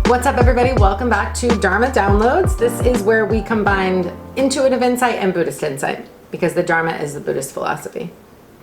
What's up, everybody? Welcome back to Dharma Downloads. This is where we combined intuitive insight and Buddhist insight, because the Dharma is the Buddhist philosophy.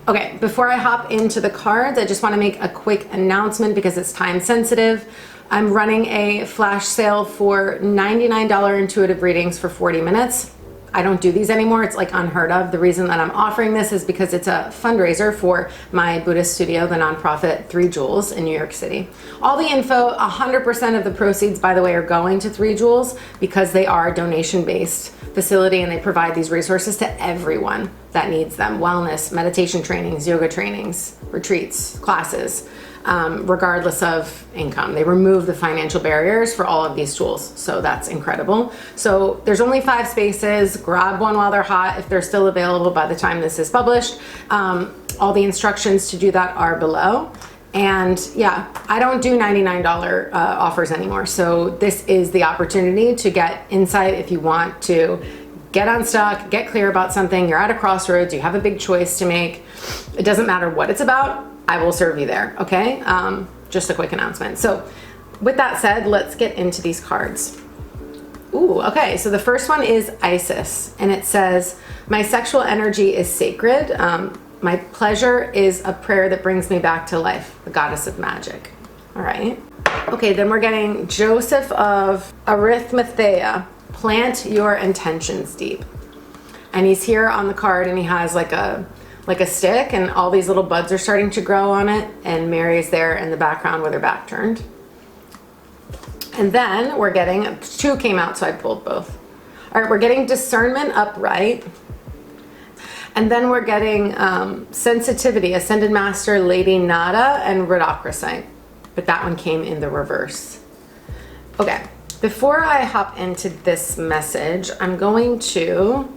Okay, before I hop into the cards, I just want to make a quick announcement because it's time sensitive. I'm running a flash sale for $99 intuitive readings for 40 minutes. I don't do these anymore. It's like unheard of. The reason that I'm offering this is because it's a fundraiser for my Buddhist studio, the nonprofit 3 Jewels in New York City. All the info, 100% of the proceeds, by the way, are going to 3 Jewels because they are a donation-based facility and they provide these resources to everyone that needs them. Wellness, meditation trainings, yoga trainings, retreats, classes, regardless of income. They remove the financial barriers for all of these tools. So that's incredible. So there's only 5 spaces. Grab one while they're hot if they're still available by the time this is published. All the instructions to do that are below. And yeah, I don't do $99 offers anymore. So this is the opportunity to get insight if you want to get unstuck, get clear about something. You're at a crossroads, you have a big choice to make. It doesn't matter what it's about. I will serve you there, okay? Just a quick announcement. So with that said, let's get into these cards. Ooh, okay, so the first one is Isis, and it says, my sexual energy is sacred. My pleasure is a prayer that brings me back to life, the goddess of magic. All right. Okay, then we're getting Joseph of Arimathea, plant your intentions deep. And he's here on the card and he has like a stick and all these little buds are starting to grow on it, and Mary is there in the background with her back turned. And then we're getting, 2 came out, so I pulled both. All right, we're getting discernment upright. And then we're getting sensitivity, ascended master, Lady Nada, and Rodochrosite. But that one came in the reverse. Okay, before I hop into this message, I'm going to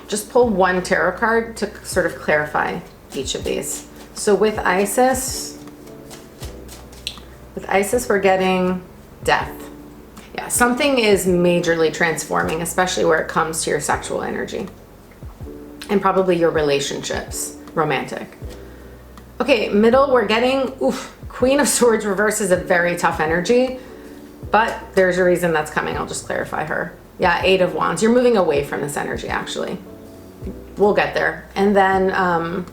just pull one tarot card to sort of clarify each of these. So with Isis, we're getting death. Yeah, something is majorly transforming, especially where it comes to your sexual energy and probably your relationships, romantic. Okay, middle, we're getting, Queen of Swords reverse is a very tough energy, but there's a reason that's coming. I'll just clarify her. Yeah, 8 of Wands. You're moving away from this energy, actually. We'll get there. And then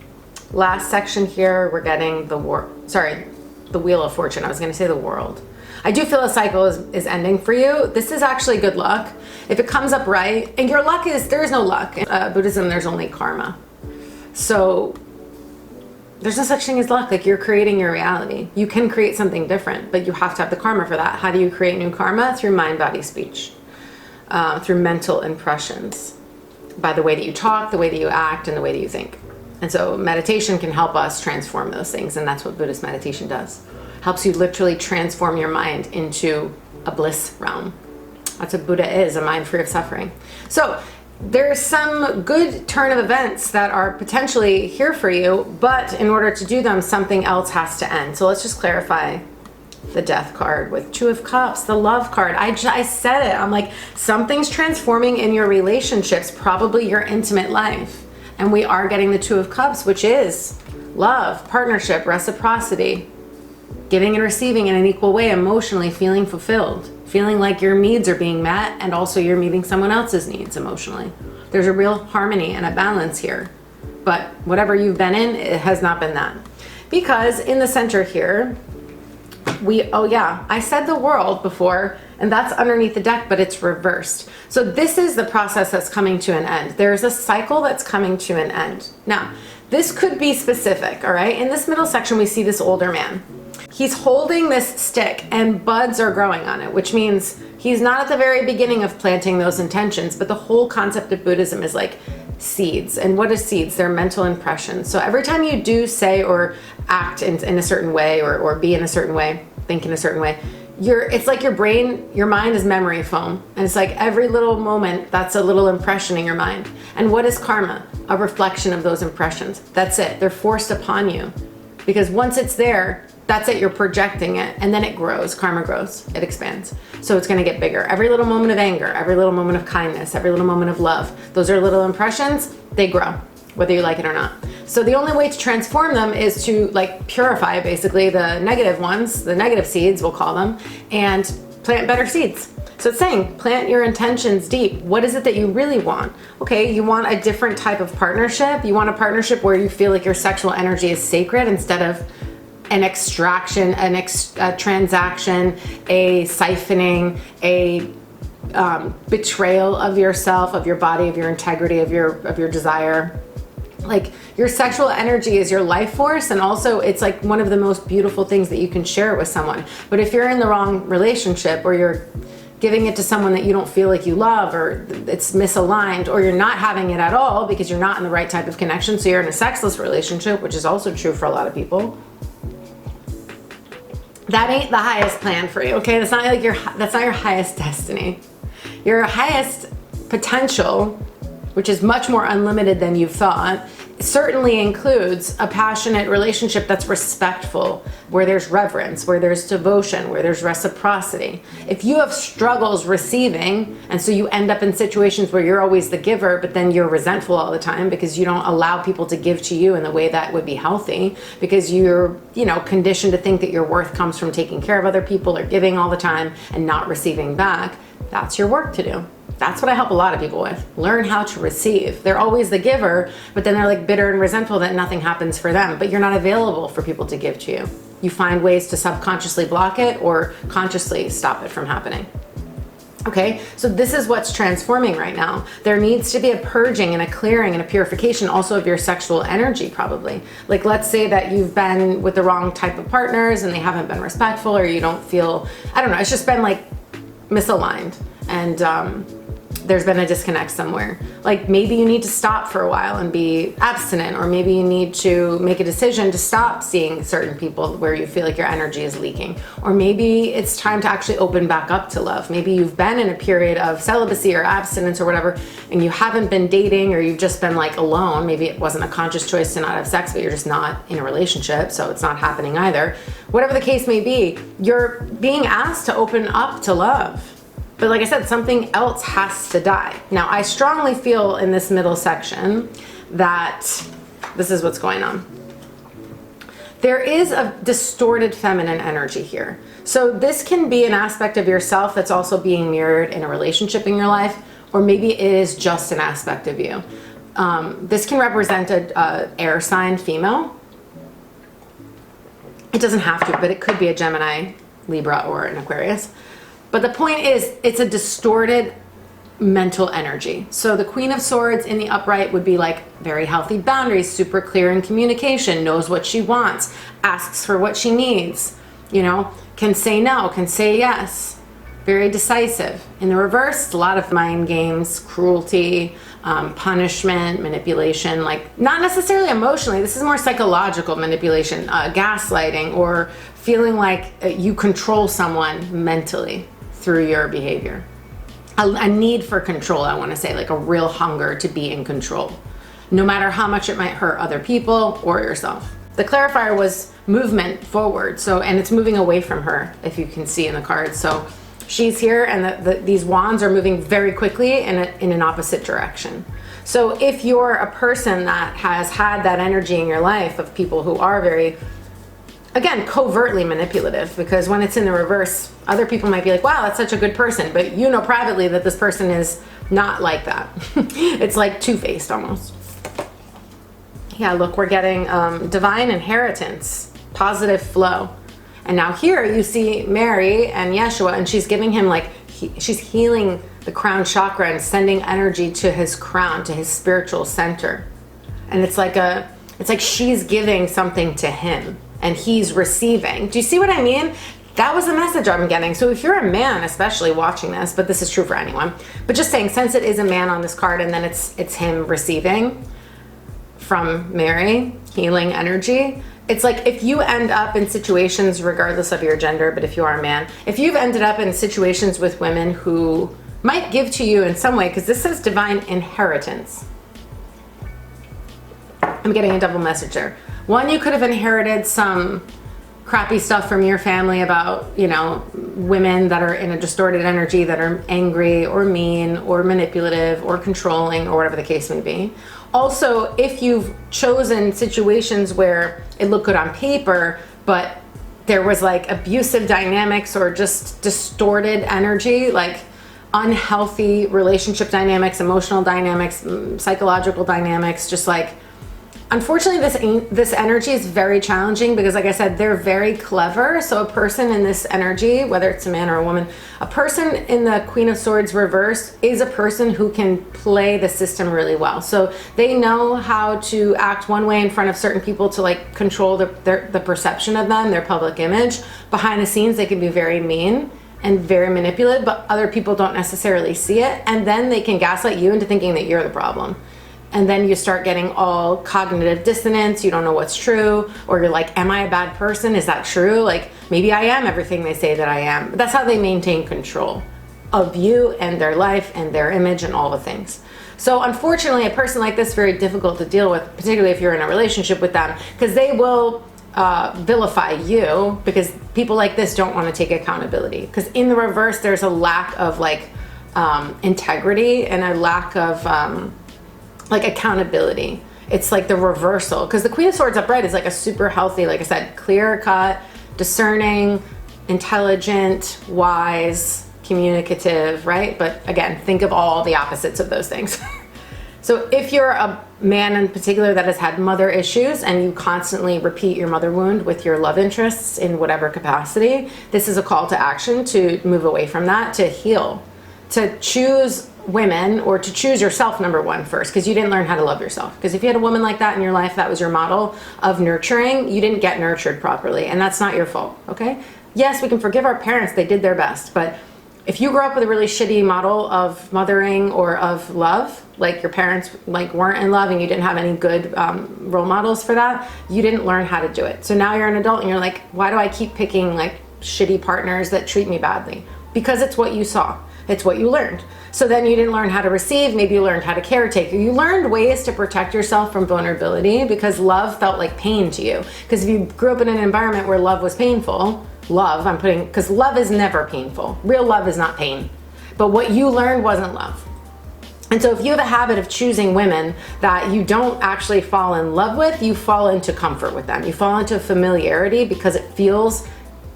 last section here, we're getting the Wheel of Fortune. I was going to say the World. I do feel a cycle is ending for you. This is actually good luck. If it comes up right, and your luck is, there is no luck. In Buddhism, there's only karma. So there's no such thing as luck. Like, you're creating your reality. You can create something different, but you have to have the karma for that. How do you create new karma? Through mind, body, speech, through mental impressions, by the way that you talk, the way that you act, and the way that you think. And so meditation can help us transform those things, and that's what Buddhist meditation does. Helps you literally transform your mind into a bliss realm. That's what Buddha is, a mind free of suffering. So there's some good turn of events that are potentially here for you, but in order to do them, something else has to end. So let's just clarify the Death card with 2 of Cups, the Love card. I said it. I'm like, something's transforming in your relationships, probably your intimate life. And we are getting the 2 of Cups, which is love, partnership, reciprocity, giving and receiving in an equal way, emotionally feeling fulfilled, feeling like your needs are being met and also you're meeting someone else's needs emotionally. There's a real harmony and a balance here. But whatever you've been in, it has not been that. Because in the center here, I said the World before, and that's underneath the deck, but it's reversed. So this is the process that's coming to an end. There's a cycle that's coming to an end. Now, this could be specific, all right? In this middle section, we see this older man. He's holding this stick and buds are growing on it, which means he's not at the very beginning of planting those intentions, but the whole concept of Buddhism is like seeds. And what is seeds? They're mental impressions. So every time you do, say, or act in a certain way, or be in a certain way, think in a certain way, it's like your brain, your mind is memory foam. And it's like every little moment, that's a little impression in your mind. And what is karma? A reflection of those impressions. That's it. They're forced upon you. Because once it's there, that's it, you're projecting it, and then it grows, karma grows, it expands. So it's gonna get bigger. Every little moment of anger, every little moment of kindness, every little moment of love, those are little impressions, they grow, whether you like it or not. So the only way to transform them is to like purify basically the negative ones, the negative seeds, we'll call them, and plant better seeds. So it's saying plant your intentions deep. What is it that you really want? Okay, you want a different type of partnership. You want a partnership where you feel like your sexual energy is sacred instead of an extraction, a transaction, a siphoning, a betrayal of yourself, of your body, of your integrity, of your desire. Like, your sexual energy is your life force, and also it's like one of the most beautiful things that you can share with someone. But if you're in the wrong relationship, or you're giving it to someone that you don't feel like you love, or it's misaligned, or you're not having it at all because you're not in the right type of connection, so you're in a sexless relationship, which is also true for a lot of people, that ain't the highest plan for you, okay? That's not your highest destiny. Your highest potential, which is much more unlimited than you thought, certainly includes a passionate relationship that's respectful, where there's reverence, where there's devotion, where there's reciprocity. If you have struggles receiving, and so you end up in situations where you're always the giver, but then you're resentful all the time because you don't allow people to give to you in the way that would be healthy, because you're, conditioned to think that your worth comes from taking care of other people or giving all the time and not receiving back, that's your work to do. That's what I help a lot of people with. Learn how to receive. They're always the giver, but then they're like bitter and resentful that nothing happens for them, but you're not available for people to give to you. You find ways to subconsciously block it or consciously stop it from happening. Okay, so this is what's transforming right now. There needs to be a purging and a clearing and a purification also of your sexual energy, probably. Like, let's say that you've been with the wrong type of partners and they haven't been respectful, or you don't feel, I don't know, it's just been like misaligned, and there's been a disconnect somewhere. Like, maybe you need to stop for a while and be abstinent, or maybe you need to make a decision to stop seeing certain people where you feel like your energy is leaking. Or maybe it's time to actually open back up to love. Maybe you've been in a period of celibacy or abstinence or whatever, and you haven't been dating, or you've just been like alone. Maybe it wasn't a conscious choice to not have sex, but you're just not in a relationship, so it's not happening either. Whatever the case may be, you're being asked to open up to love. But like I said, something else has to die. Now, I strongly feel in this middle section that this is what's going on. There is a distorted feminine energy here. So this can be an aspect of yourself that's also being mirrored in a relationship in your life, or maybe it is just an aspect of you. This can represent a air sign female. It doesn't have to, but it could be a Gemini, Libra, or an Aquarius. But the point is, it's a distorted mental energy. So the Queen of Swords in the upright would be like very healthy boundaries, super clear in communication, knows what she wants, asks for what she needs, can say no, can say yes, very decisive. In the reverse, a lot of mind games, cruelty, punishment, manipulation, like not necessarily emotionally. This is more psychological manipulation, gaslighting, or feeling like you control someone mentally through your behavior. A need for control, I want to say, like a real hunger to be in control, no matter how much it might hurt other people or yourself. The clarifier was movement forward, and it's moving away from her, if you can see in the cards. So she's here, and these wands are moving very quickly in an opposite direction. So if you're a person that has had that energy in your life of people who are very, again, covertly manipulative, because when it's in the reverse, other people might be like, wow, that's such a good person, but privately that this person is not like that. It's like two-faced almost. Yeah, look, we're getting divine inheritance, positive flow. And now here you see Mary and Yeshua, and she's giving him she's healing the crown chakra and sending energy to his crown, to his spiritual center. And it's like she's giving something to him and he's receiving. Do you see what I mean? That was the message I'm getting. So if you're a man, especially watching this, but this is true for anyone, but just saying, since it is a man on this card and then it's him receiving from Mary, healing energy, it's like if you end up in situations, regardless of your gender, but if you are a man, if you've ended up in situations with women who might give to you in some way, because this says divine inheritance. I'm getting a double message there. One, you could have inherited some crappy stuff from your family about, women that are in a distorted energy, that are angry or mean or manipulative or controlling or whatever the case may be. Also, if you've chosen situations where it looked good on paper, but there was like abusive dynamics or just distorted energy, like unhealthy relationship dynamics, emotional dynamics, psychological dynamics, just like, unfortunately, this energy is very challenging because, like I said, they're very clever. So a person in this energy, whether it's a man or a woman, a person in the Queen of Swords reverse is a person who can play the system really well. So they know how to act one way in front of certain people to like control the perception of them, their public image. Behind the scenes, they can be very mean and very manipulative, but other people don't necessarily see it. And then they can gaslight you into thinking that you're the problem. And then you start getting all cognitive dissonance. You don't know what's true. Or you're like, am I a bad person? Is that true? Like, maybe I am everything they say that I am. But that's how they maintain control of you and their life and their image and all the things. So unfortunately, a person like this is very difficult to deal with, particularly if you're in a relationship with them, because they will vilify you, because people like this don't want to take accountability. Because in the reverse, there's a lack of like integrity and a lack of like accountability. It's like the reversal, because the Queen of Swords upright is like a super healthy, like I said, clear cut, discerning, intelligent, wise, communicative, right? But again, think of all the opposites of those things. So if you're a man in particular that has had mother issues and you constantly repeat your mother wound with your love interests in whatever capacity, this is a call to action to move away from that, to heal, to choose women, or to choose yourself, number one, first, because you didn't learn how to love yourself. Because if you had a woman like that in your life, that was your model of nurturing, you didn't get nurtured properly, and that's not your fault, okay? Yes, we can forgive our parents, they did their best, but if you grew up with a really shitty model of mothering or of love, like your parents like weren't in love and you didn't have any good role models for that, you didn't learn how to do it. So now you're an adult and you're like, why do I keep picking like shitty partners that treat me badly? Because it's what you saw. It's what you learned. So then you didn't learn how to receive, maybe you learned how to caretake. You learned ways to protect yourself from vulnerability because love felt like pain to you. Because if you grew up in an environment where love was painful, because love is never painful. Real love is not pain. But what you learned wasn't love. And so if you have a habit of choosing women that you don't actually fall in love with, you fall into comfort with them. You fall into familiarity because it feels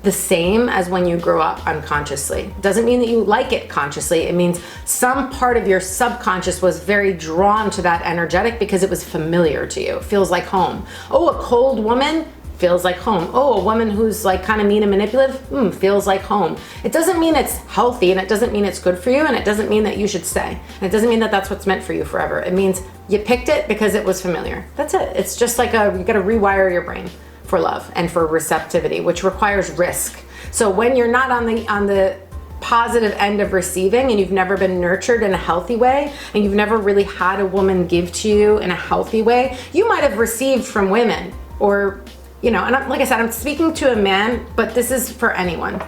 the same as when you grew up unconsciously. Doesn't mean that you like it consciously. It means some part of your subconscious was very drawn to that energetic because it was familiar to you. It feels like home. Oh, a cold woman feels like home. Oh, a woman who's like kind of mean and manipulative, feels like home. It doesn't mean it's healthy, and it doesn't mean it's good for you, and it doesn't mean that you should stay. And it doesn't mean that that's what's meant for you forever. It means you picked it because it was familiar. That's it. It's just like you gotta rewire your brain for love and for receptivity, which requires risk. So when you're not on the positive end of receiving and you've never been nurtured in a healthy way and you've never really had a woman give to you in a healthy way, you might have received from women, or and like I said, I'm speaking to a man, but this is for anyone.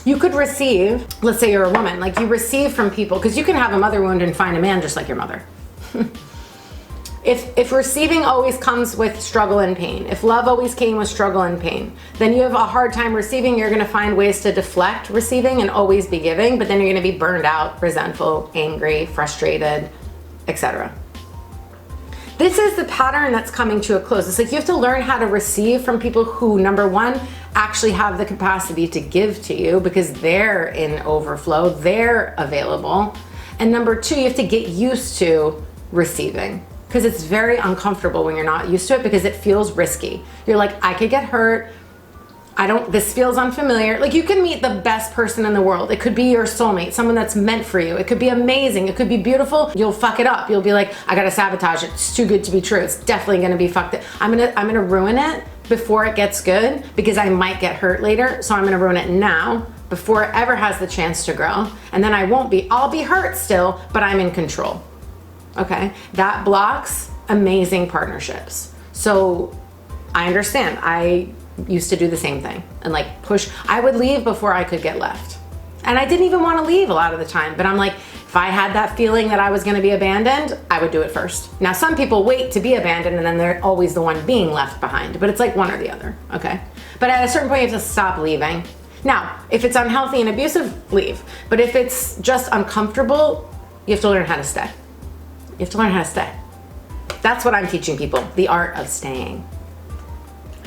You could receive, let's say you're a woman, like you receive from people, because you can have a mother wound and find a man just like your mother. If receiving always comes with struggle and pain, if love always came with struggle and pain, then you have a hard time receiving. You're going to find ways to deflect receiving and always be giving, but then you're going to be burned out, resentful, angry, frustrated, etc. This is the pattern that's coming to a close. It's like you have to learn how to receive from people who, number one, actually have the capacity to give to you because they're in overflow, they're available. And number two, you have to get used to receiving, because it's very uncomfortable when you're not used to it, because it feels risky. You're like, I could get hurt. This feels unfamiliar. Like, you can meet the best person in the world. It could be your soulmate, someone that's meant for you. It could be amazing. It could be beautiful. You'll fuck it up. You'll be like, I gotta sabotage it. It's too good to be true. It's definitely gonna be fucked up. I'm gonna ruin it before it gets good, because I might get hurt later. So I'm gonna ruin it now before it ever has the chance to grow. And then I'll be hurt still, but I'm in control. Okay, that blocks amazing partnerships. So I understand. I used to do the same thing and like push. I would leave before I could get left. And I didn't even want to leave a lot of the time, but I'm like, if I had that feeling that I was going to be abandoned, I would do it first. Now, some people wait to be abandoned and then they're always the one being left behind, but it's like one or the other, okay? But at a certain point, you have to stop leaving. Now, if it's unhealthy and abusive, leave. But if it's just uncomfortable, you have to learn how to stay. You have to learn how to stay. That's what I'm teaching people, the art of staying.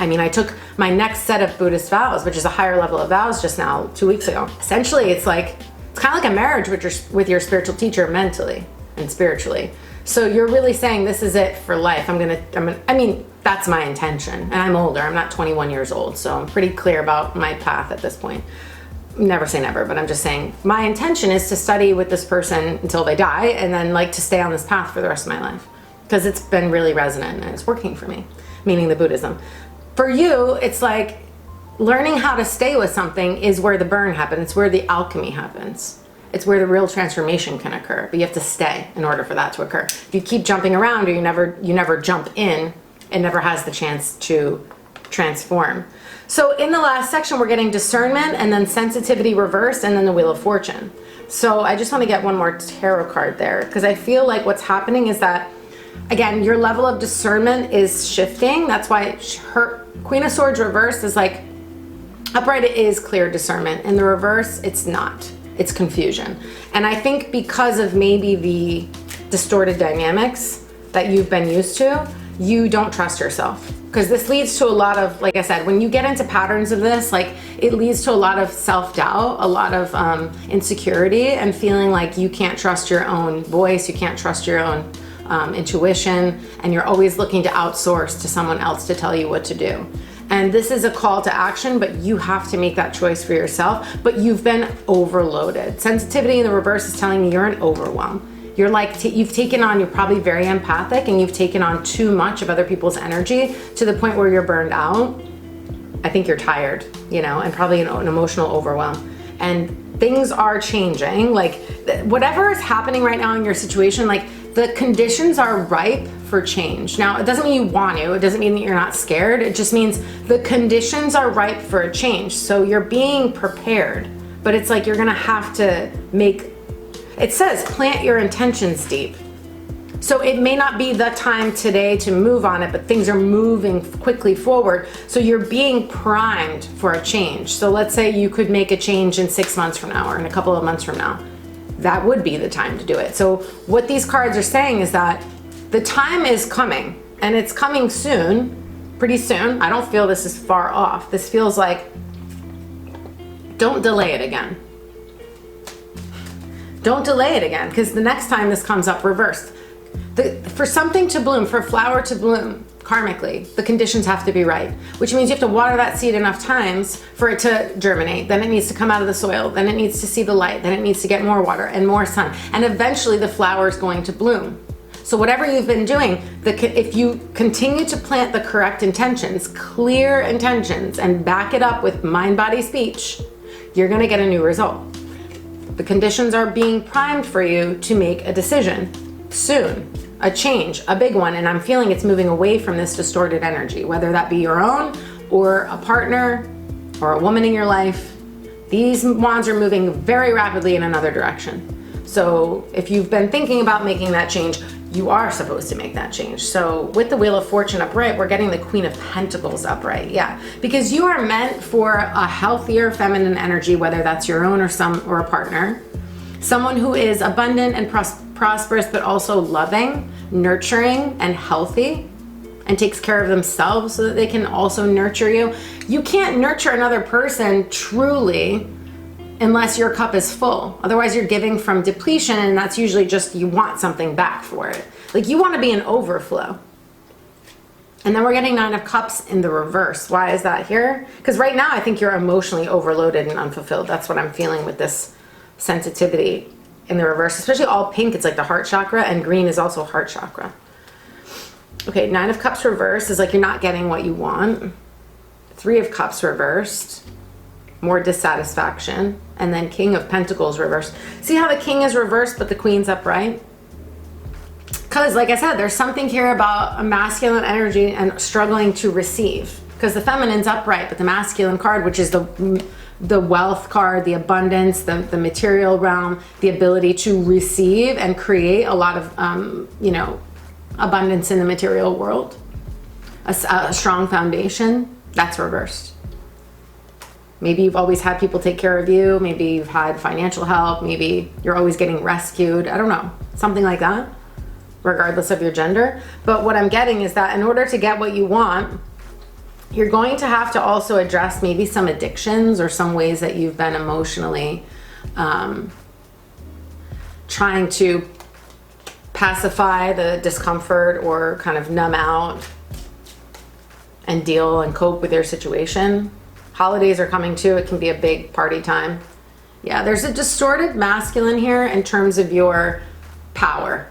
I mean, I took my next set of Buddhist vows, which is a higher level of vows, just now 2 weeks ago. Essentially, it's kind of like a marriage with your spiritual teacher mentally and spiritually. So you're really saying, this is it for life. I mean, that's my intention. And I'm older. I'm not 21 years old. So I'm pretty clear about my path at this point. Never say never, but I'm just saying my intention is to study with this person until they die, and then to stay on this path for the rest of my life, because it's been really resonant and it's working for me, meaning the Buddhism. For you, it's like learning how to stay with something is where the burn happens. It's where the alchemy happens. It's where the real transformation can occur, but you have to stay in order for that to occur. If you keep jumping around, or you never jump in, it never has the chance to transform. So in the last section, we're getting discernment, and then sensitivity reversed, and then the Wheel of Fortune. So I just want to get one more tarot card there, because I feel like what's happening is that, again, your level of discernment is shifting. That's why her Queen of Swords reversed is upright, it is clear discernment. In the reverse, it's not. It's confusion. And I think because of maybe the distorted dynamics that you've been used to, you don't trust yourself. Because this leads to a lot of, like I said, when you get into patterns of this, it leads to a lot of self-doubt, a lot of insecurity, and feeling like you can't trust your own voice, you can't trust your own intuition, and you're always looking to outsource to someone else to tell you what to do. And this is a call to action, but you have to make that choice for yourself. But you've been overloaded. Sensitivity in the reverse is telling you you're in overwhelm. You're you've taken on, you're probably very empathic, and you've taken on too much of other people's energy to the point where you're burned out. I think you're tired, and probably an emotional overwhelm. And things are changing. Whatever is happening right now in your situation, the conditions are ripe for change. Now, it doesn't mean you want to. It doesn't mean that you're not scared. It just means the conditions are ripe for a change. So you're being prepared, but it's you're gonna have to it says plant your intentions deep. So it may not be the time today to move on it, but things are moving quickly forward. So you're being primed for a change. So let's say you could make a change in 6 months from now, or in a couple of months from now. That would be the time to do it. So what these cards are saying is that the time is coming, and it's coming soon, pretty soon. I don't feel this is far off. This feels like, don't delay it again. Don't delay it again, because the next time this comes up reversed. For something to bloom, for a flower to bloom, karmically, the conditions have to be right, which means you have to water that seed enough times for it to germinate. Then it needs to come out of the soil. Then it needs to see the light. Then it needs to get more water and more sun. And eventually the flower is going to bloom. So whatever you've been doing, if you continue to plant the correct intentions, clear intentions, and back it up with mind, body, speech, you're going to get a new result. The conditions are being primed for you to make a decision soon. A change, a big one, and I'm feeling it's moving away from this distorted energy, whether that be your own or a partner or a woman in your life. These wands are moving very rapidly in another direction. So if you've been thinking about making that change, you are supposed to make that change. So with the Wheel of Fortune upright, we're getting the Queen of Pentacles upright. Yeah, because you are meant for a healthier feminine energy, whether that's your own or a partner. Someone who is abundant and prosperous, but also loving, nurturing, and healthy, and takes care of themselves so that they can also nurture you. You can't nurture another person truly unless your cup is full. Otherwise, you're giving from depletion, and that's usually just you want something back for it. You want to be in overflow. And then we're getting 9 of Cups in the reverse. Why is that here? Because right now, I think you're emotionally overloaded and unfulfilled. That's what I'm feeling with this sensitivity in the reverse, especially all pink. It's the heart chakra, and green is also heart chakra. Okay, 9 of Cups reversed is you're not getting what you want. 3 of Cups reversed, more dissatisfaction. And then King of Pentacles reversed. See how the King is reversed, but the Queen's upright? Because like I said, there's something here about a masculine energy and struggling to receive. Because the feminine's upright, but the masculine card, which is the wealth card, the abundance, the material realm, the ability to receive and create a lot of, abundance in the material world, a strong foundation, that's reversed. Maybe you've always had people take care of you. Maybe you've had financial help. Maybe you're always getting rescued. I don't know, something like that, regardless of your gender. But what I'm getting is that in order to get what you want, You're going to have to also address maybe some addictions or some ways that you've been emotionally trying to pacify the discomfort or kind of numb out and deal and cope with your situation. Holidays are coming too. It can be a big party time. Yeah, there's a distorted masculine here in terms of your power.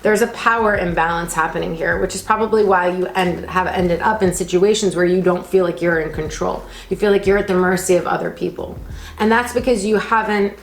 There's a power imbalance happening here, which is probably why you have ended up in situations where you don't feel like you're in control. You feel like you're at the mercy of other people. And that's because you haven't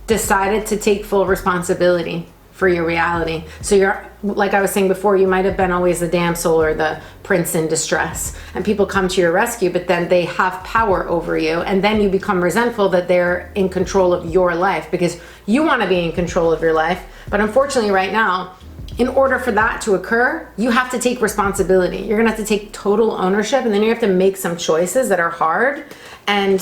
decided to take full responsibility for your reality. So you're, like I was saying before, you might have been always the damsel or the prince in distress, and people come to your rescue, but then they have power over you, and then you become resentful that they're in control of your life because you want to be in control of your life. But unfortunately right now, in order for that to occur, you have to take responsibility. You're gonna have to take total ownership, and then you have to make some choices that are hard. And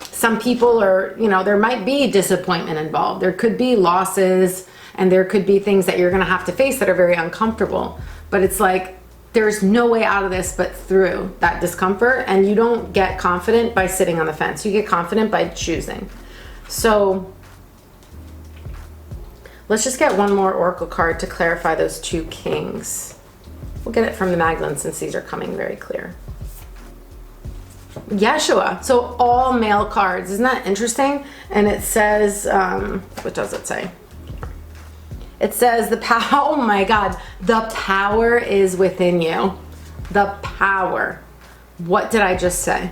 some people are, there might be disappointment involved. There could be losses, and there could be things that you're gonna have to face that are very uncomfortable. But it's like, there's no way out of this but through that discomfort, and you don't get confident by sitting on the fence. You get confident by choosing. So let's just get one more oracle card to clarify those two kings. We'll get it from the Magdalene since these are coming very clear. Yeshua, so all male cards. Isn't that interesting? And it says, what does it say? It says oh my God, the power is within you. The power. What did I just say?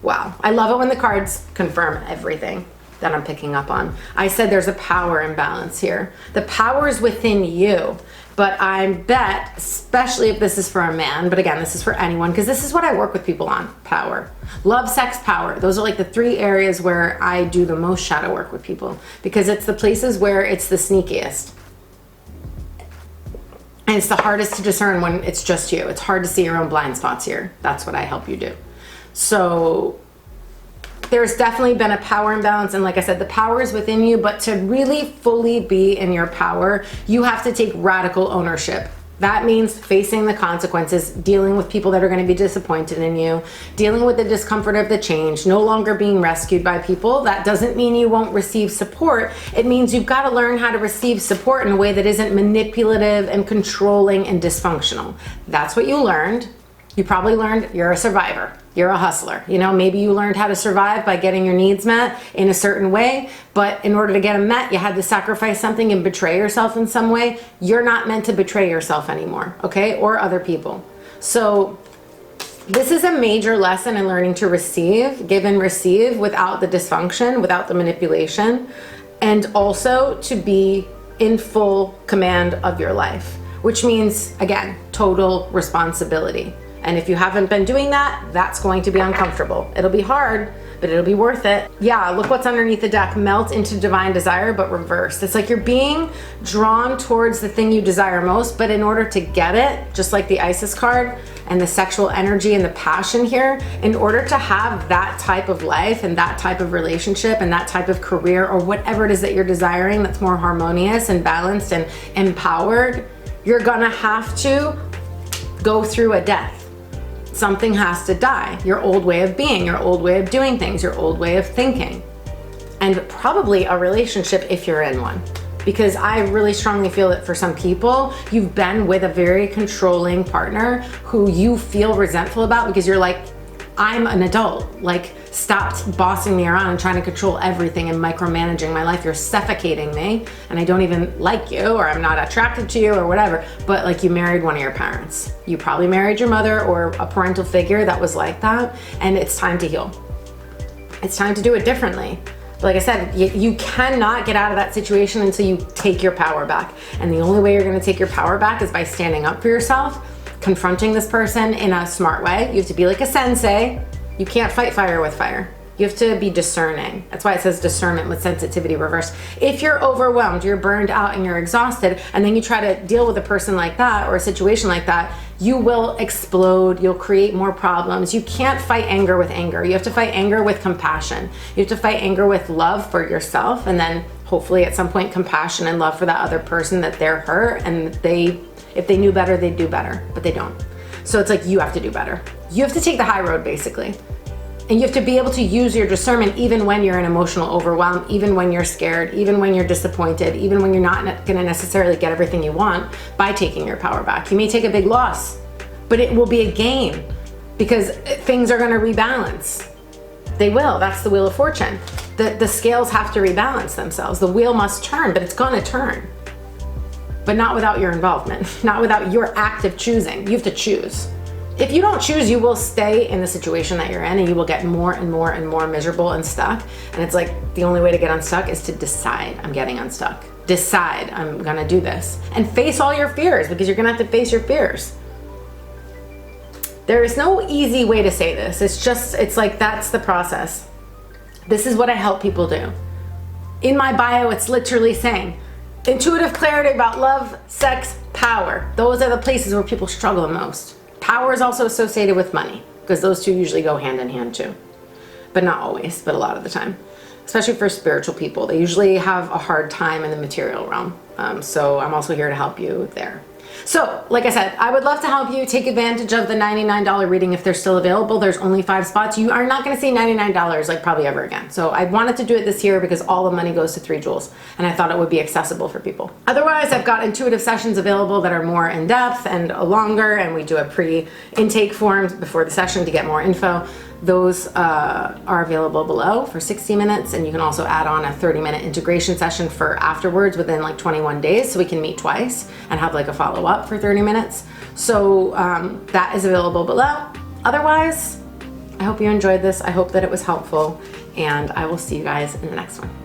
Wow. I love it when the cards confirm everything that I'm picking up on. I said there's a power imbalance here. The power is within you, but I bet, especially if this is for a man, but again, this is for anyone, because this is what I work with people on, power. Love, sex, power. Those are like the three areas where I do the most shadow work with people, because it's the places where it's the sneakiest. And it's the hardest to discern when it's just you. It's hard to see your own blind spots here. That's what I help you do. So there's definitely been a power imbalance, and like I said, the power is within you, but to really fully be in your power, you have to take radical ownership. That means facing the consequences, dealing with people that are going to be disappointed in you, dealing with the discomfort of the change, no longer being rescued by people. That doesn't mean you won't receive support. It means you've got to learn how to receive support in a way that isn't manipulative and controlling and dysfunctional. That's what you learned. You probably learned you're a survivor. You're a hustler. Maybe you learned how to survive by getting your needs met in a certain way, but in order to get them met, you had to sacrifice something and betray yourself in some way. You're not meant to betray yourself anymore, okay? Or other people. So this is a major lesson in learning to receive, give and receive without the dysfunction, without the manipulation, and also to be in full command of your life, which means, again, total responsibility. And if you haven't been doing that, that's going to be uncomfortable. It'll be hard, but it'll be worth it. Yeah, look what's underneath the deck. Melt into divine desire, but reversed. It's like you're being drawn towards the thing you desire most, but in order to get it, just like the Isis card and the sexual energy and the passion here, in order to have that type of life and that type of relationship and that type of career or whatever it is that you're desiring that's more harmonious and balanced and empowered, you're gonna have to go through a death. Something has to die. Your old way of being, your old way of doing things, your old way of thinking. And probably a relationship if you're in one. Because I really strongly feel that for some people, you've been with a very controlling partner who you feel resentful about because you're like, I'm an adult. Like, stop bossing me around and trying to control everything and micromanaging my life. You're suffocating me and I don't even like you, or I'm not attracted to you or whatever. But like, you married one of your parents. You probably married your mother or a parental figure that was like that, and it's time to heal. It's time to do it differently. Like I said, you cannot get out of that situation until you take your power back. And the only way you're gonna take your power back is by standing up for yourself, confronting this person in a smart way. You have to be like a sensei. You can't fight fire with fire. You have to be discerning. That's why it says discernment with sensitivity reversed. If you're overwhelmed, you're burned out and you're exhausted, and then you try to deal with a person like that or a situation like that, you will explode. You'll create more problems. You can't fight anger with anger. You have to fight anger with compassion. You have to fight anger with love for yourself, and then hopefully at some point compassion and love for that other person that they're hurt, and if they knew better, they'd do better, but they don't. So it's like, you have to do better. You have to take the high road, basically. And you have to be able to use your discernment even when you're in emotional overwhelm, even when you're scared, even when you're disappointed, even when you're not going to necessarily get everything you want by taking your power back. You may take a big loss, but it will be a gain because things are going to rebalance. They will. That's the wheel of fortune. The scales have to rebalance themselves. The wheel must turn, but it's going to turn. But not without your involvement, not without your active choosing. You have to choose. If you don't choose, you will stay in the situation that you're in and you will get more and more and more miserable and stuck. And it's like the only way to get unstuck is to decide, I'm getting unstuck. Decide, I'm gonna do this. And face all your fears, because you're gonna have to face your fears. There is no easy way to say this. It's like that's the process. This is what I help people do. In my bio, it's literally saying, intuitive clarity about love, sex, power. Those are the places where people struggle the most. Power is also associated with money because those two usually go hand in hand too. But not always, but a lot of the time. Especially for spiritual people. They usually have a hard time in the material realm. So I'm also here to help you there. So, like I said, I would love to help you take advantage of the $99 reading if they're still available. There's only 5 spots. You are not going to see $99 like probably ever again. So I wanted to do it this year because all the money goes to 3 jewels and I thought it would be accessible for people. Otherwise, I've got intuitive sessions available that are more in depth and longer, and we do a pre-intake form before the session to get more info. Those are available below for 60 minutes, and you can also add on a 30-minute integration session for afterwards within like 21 days, so we can meet twice and have like a follow-up for 30 minutes. So that is available below. Otherwise, I hope you enjoyed this. I hope that it was helpful, and I will see you guys in the next one.